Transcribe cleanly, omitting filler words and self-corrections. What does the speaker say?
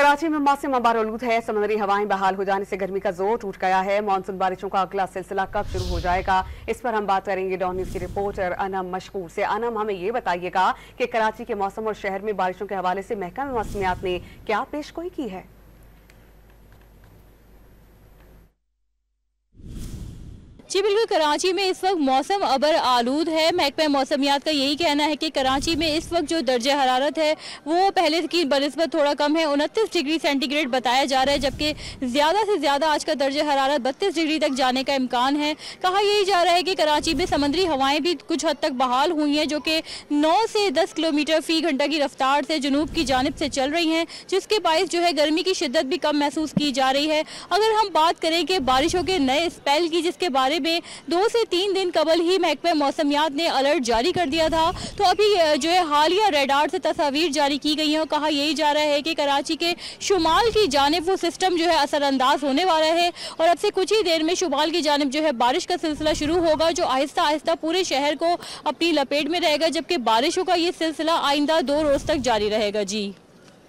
कराची में मौसम आलूद है। समुद्री हवाएं बहाल हो जाने से गर्मी का जोर टूट गया है। मानसून बारिशों का अगला सिलसिला कब शुरू हो जाएगा, इस पर हम बात करेंगे डॉन न्यूज की रिपोर्टर अनम मशकूर से। अनम, हमें ये बताइएगा कि कराची के मौसम और शहर में बारिशों के हवाले से महकमा मौसमियात ने क्या पेशगोई की है? जी बिल्कुल, कराची में इस वक्त मौसम अबर आलूद है। महकमा मौसमियात का यही कहना है कि कराची में इस वक्त जो दर्जे हरारत है वो पहले की बनिस्बत थोड़ा कम है। 29 डिग्री सेंटीग्रेड बताया जा रहा है, जबकि ज़्यादा से ज़्यादा आज का दर्जे हरारत 32 डिग्री तक जाने का इम्कान है। कहा यही जा रहा है कि कराची में समुद्री हवाएं भी कुछ हद तक बहाल हुई हैं, जो कि 9 से 10 किलोमीटर फ़ी घंटा की रफ्तार से जुनूब की जानिब से चल रही हैं, जिसके बायस जो है गर्मी की शिद्दत भी कम महसूस की जा रही है। अगर हम बात करें कि बारिशों के नए स्पेल की, जिसके बारे में 2 से 3 दिन कबल ही महकमा मौसमियात ने अलर्ट जारी कर दिया था, तो अभी जो है हालिया रेडार से तस्वीर जारी की गई हैं और कहा यही जा रहा है कि कराची के शुमाल की जानिब वो सिस्टम जो है असरअंदाज होने वाला है और अब से कुछ ही देर में शुमाल की जानिब जो है बारिश का सिलसिला शुरू होगा, जो आहिस्ता आहिस्ता पूरे शहर को अपनी लपेट में रहेगा, जबकि बारिशों का ये सिलसिला आइंदा 2 रोज तक जारी रहेगा। जी।